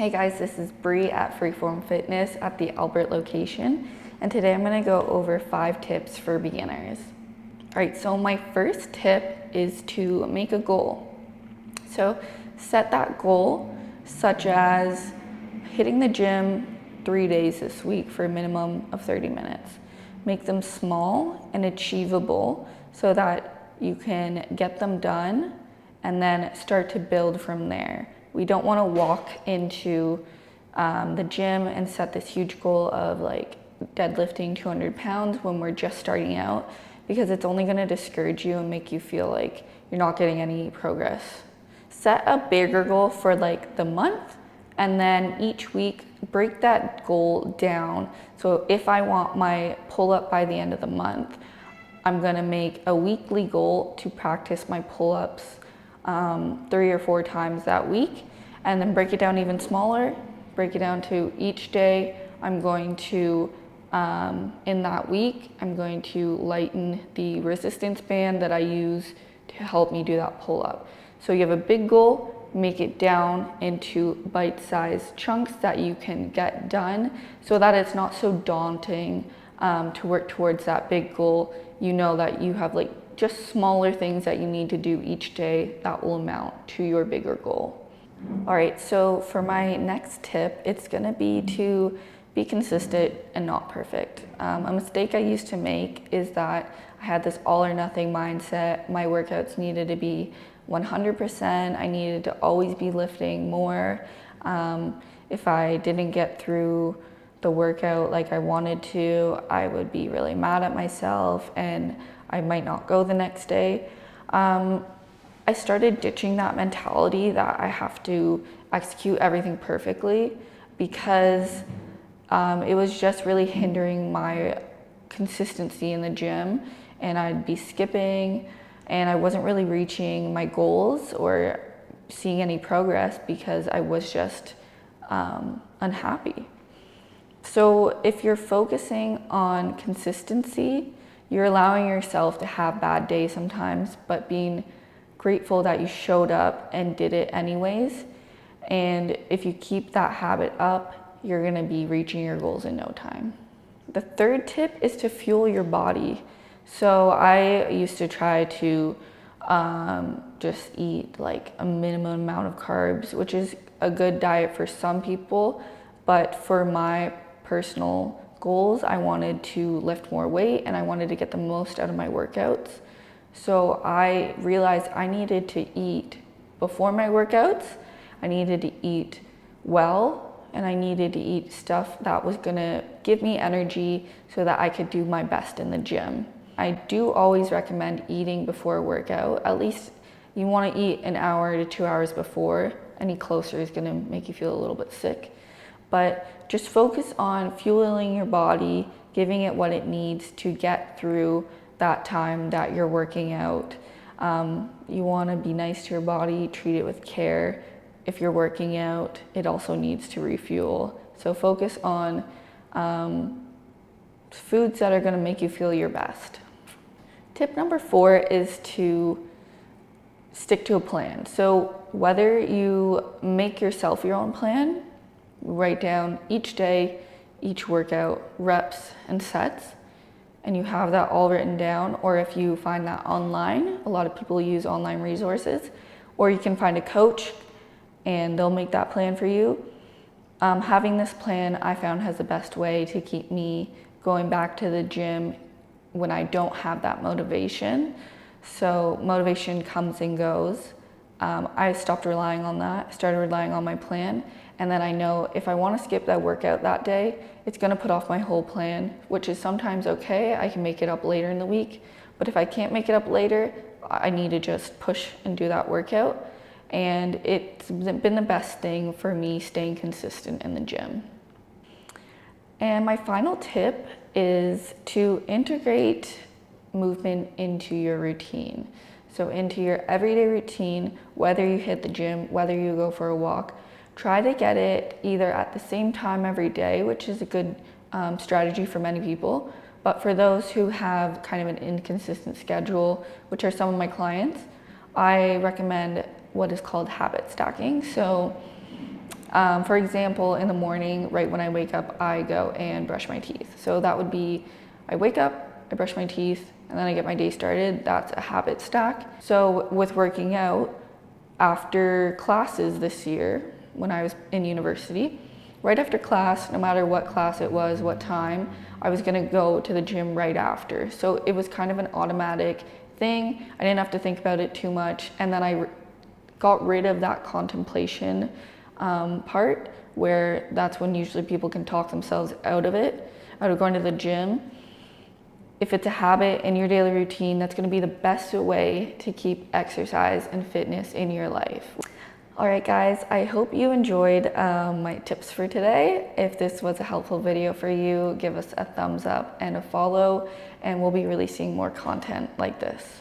Hey guys, this is Bree at Freeform Fitness at the Albert location, and today I'm going to go over 5 tips for beginners. Alright, so my first tip is to make a goal. So set that goal, such as hitting the gym 3 days this week for a minimum of 30 minutes. Make them small and achievable so that you can get them done and then start to build from there. We don't want to walk into the gym and set this huge goal of like deadlifting 200 pounds when we're just starting out, because it's only going to discourage you and make you feel like you're not getting any progress. Set a bigger goal for like the month, and then each week break that goal down. So if I want my pull-up by the end of the month, I'm going to make a weekly goal to practice my pull-ups 3 or 4 times that week, and then break it down even smaller. Break it down to each day I'm going to, in that week, I'm going to lighten the resistance band that I use to help me do that pull-up. So you have a big goal, make it down into bite-sized chunks that you can get done so that it's not so daunting to work towards that big goal. You know that you have like just smaller things that you need to do each day that will amount to your bigger goal. All right, so for my next tip, it's gonna be to be consistent and not perfect. A mistake I used to make is that I had this all or nothing mindset. My workouts needed to be 100%. I needed to always be lifting more. If I didn't get through the workout like I wanted to, I would be really mad at myself and I might not go the next day. I started ditching that mentality that I have to execute everything perfectly, because it was just really hindering my consistency in the gym, and I'd be skipping and I wasn't really reaching my goals or seeing any progress because I was just unhappy. So if you're focusing on consistency, you're allowing yourself to have bad days sometimes, but being grateful that you showed up and did it anyways. And if you keep that habit up, you're gonna be reaching your goals in no time. The third tip is to fuel your body. So I used to try to just eat like a minimum amount of carbs, which is a good diet for some people, but for my personal goals, I wanted to lift more weight and I wanted to get the most out of my workouts. So I realized I needed to eat before my workouts. I needed to eat well, and I needed to eat stuff that was gonna give me energy so that I could do my best in the gym. I do always recommend eating before a workout. At least you wanna eat an hour to 2 hours before. Any closer is gonna make you feel a little bit sick. But just focus on fueling your body, giving it what it needs to get through that time that you're working out. You want to be nice to your body, treat it with care. If you're working out, it also needs to refuel. So focus on foods that are going to make you feel your best. Tip number 4 is to stick to a plan. So whether you make yourself your own plan, write down each day, each workout, reps and sets, and you have that all written down, or if you find that online, a lot of people use online resources, or you can find a coach and they'll make that plan for you. Having this plan, I found, has the best way to keep me going back to the gym when I don't have that motivation. So motivation comes and goes. I stopped relying on that, started relying on my plan, and then I know if I want to skip that workout that day, it's going to put off my whole plan, which is sometimes okay. I can make it up later in the week, but if I can't make it up later, I need to just push and do that workout. And it's been the best thing for me staying consistent in the gym. And my final tip is to integrate movement into your routine. So into your everyday routine, whether you hit the gym, whether you go for a walk, try to get it either at the same time every day, which is a good strategy for many people. But for those who have kind of an inconsistent schedule, which are some of my clients, I recommend what is called habit stacking. So For example, in the morning, right when I wake up, I go and brush my teeth. So that would be, I wake up, I brush my teeth, and then I get my day started. That's a habit stack. So with working out, after classes this year, when I was in university, right after class, no matter what class it was, what time, I was gonna go to the gym right after. So it was kind of an automatic thing. I didn't have to think about it too much. And then I got rid of that contemplation part, where that's when usually people can talk themselves out of it, out of going to the gym. If it's a habit in your daily routine, that's gonna be the best way to keep exercise and fitness in your life. All right, guys, I hope you enjoyed my tips for today. If this was a helpful video for you, give us a thumbs up and a follow, and we'll be releasing more content like this.